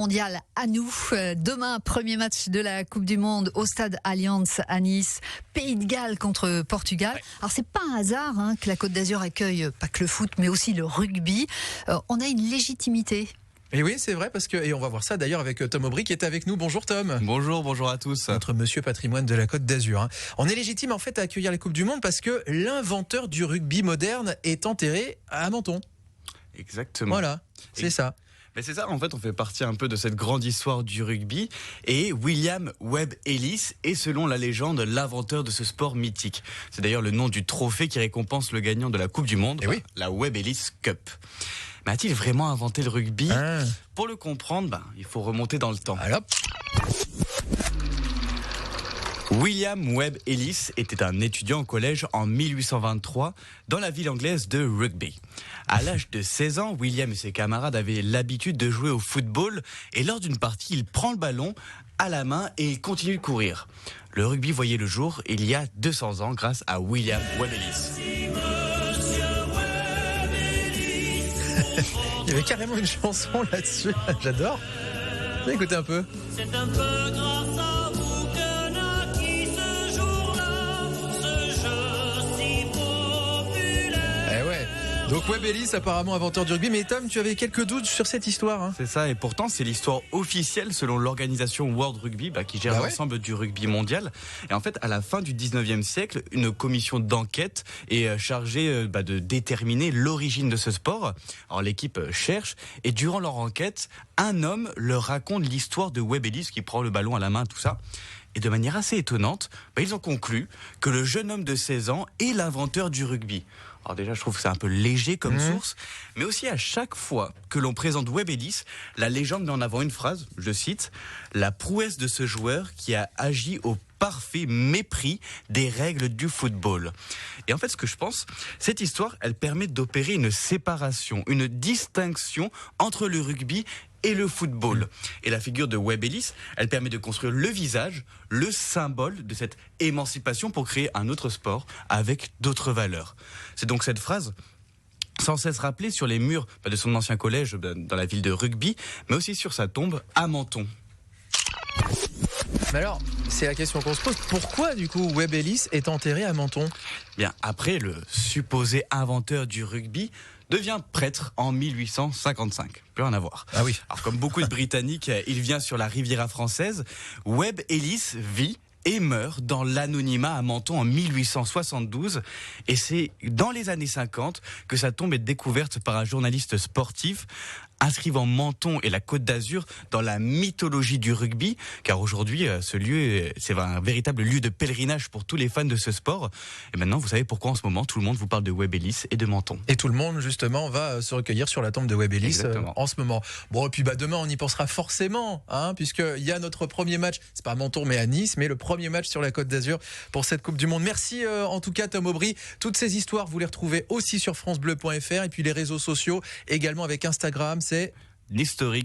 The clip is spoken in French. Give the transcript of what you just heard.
Mondial à nous. Demain, premier match de la Coupe du Monde au stade Allianz à Nice. Pays de Galles contre Portugal. Ouais. Alors c'est pas un hasard que la Côte d'Azur accueille pas que le foot mais aussi le rugby. On a une légitimité. Et oui, c'est vrai, parce que, et on va voir ça d'ailleurs avec Tom Aubry qui est avec nous. Bonjour Tom. Bonjour à tous. Notre monsieur patrimoine de la Côte d'Azur. On est légitime en fait à accueillir la Coupe du Monde parce que l'inventeur du rugby moderne est enterré à Menton. Exactement. Voilà, c'est ça. Mais c'est ça, en fait, on fait partie un peu de cette grande histoire du rugby. Et William Webb Ellis est, selon la légende, l'inventeur de ce sport mythique. C'est d'ailleurs le nom du trophée qui récompense le gagnant de la Coupe du Monde, la Webb Ellis Cup. Mais a-t-il vraiment inventé le rugby ? Pour le comprendre, il faut remonter dans le temps. Alors. William Webb Ellis était un étudiant au collège en 1823 dans la ville anglaise de Rugby. À l'âge de 16 ans, William et ses camarades avaient l'habitude de jouer au football et lors d'une partie, il prend le ballon à la main et il continue de courir. Le rugby voyait le jour il y a 200 ans grâce à William Webb Ellis. Il y avait carrément une chanson là-dessus, j'adore. Écoutez un peu. C'est un peu grâce à vous que naquit ce jour-là, ce jeu si populaire. Eh ouais. Donc Webb Ellis, apparemment inventeur du rugby. Mais Tom, tu avais quelques doutes sur cette histoire. C'est ça, et pourtant c'est l'histoire officielle selon l'organisation World Rugby qui gère l'ensemble du rugby mondial. Et en fait, à la fin du 19e siècle, une commission d'enquête est chargée de déterminer l'origine de ce sport. Alors l'équipe cherche, et durant leur enquête, un homme leur raconte l'histoire de Webb Ellis qui prend le ballon à la main, tout ça. Et de manière assez étonnante, ils ont conclu que le jeune homme de 16 ans est l'inventeur du rugby. Alors déjà, je trouve que c'est un peu léger comme source, mais aussi à chaque fois que l'on présente Webb Ellis, la légende met en avant une phrase, je cite, « La prouesse de ce joueur qui a agi au parfait mépris des règles du football ». Et en fait, ce que je pense, cette histoire, elle permet d'opérer une séparation, une distinction entre le rugby et le football. Et la figure de Webb Ellis, elle permet de construire le visage, le symbole de cette émancipation pour créer un autre sport avec d'autres valeurs. C'est donc cette phrase sans cesse rappelée sur les murs de son ancien collège dans la ville de Rugby, mais aussi sur sa tombe à Menton. Mais alors, c'est la question qu'on se pose. Pourquoi, du coup, Webb Ellis est enterré à Menton ? Bien, après, le supposé inventeur du rugby devient prêtre en 1855. Plus rien à voir. Ah oui. Alors, comme beaucoup de Britanniques, il vient sur la Riviera française. Webb Ellis vit et meurt dans l'anonymat à Menton en 1872. Et c'est dans les années 50 que sa tombe est découverte par un journaliste sportif, inscrivant Menton et la Côte d'Azur dans la mythologie du rugby, car aujourd'hui, ce lieu, c'est un véritable lieu de pèlerinage pour tous les fans de ce sport. Et maintenant, vous savez pourquoi en ce moment, tout le monde vous parle de Webb Ellis et de Menton. Et tout le monde, justement, va se recueillir sur la tombe de Webb Ellis en ce moment. Bon, et puis demain, on y pensera forcément, puisqu'il y a notre premier match, c'est pas à Menton, mais à Nice, mais le premier match sur la Côte d'Azur pour cette Coupe du Monde. Merci en tout cas, Tom Aubry. Toutes ces histoires, vous les retrouvez aussi sur francebleu.fr et puis les réseaux sociaux, également avec Instagram. C'est l'historique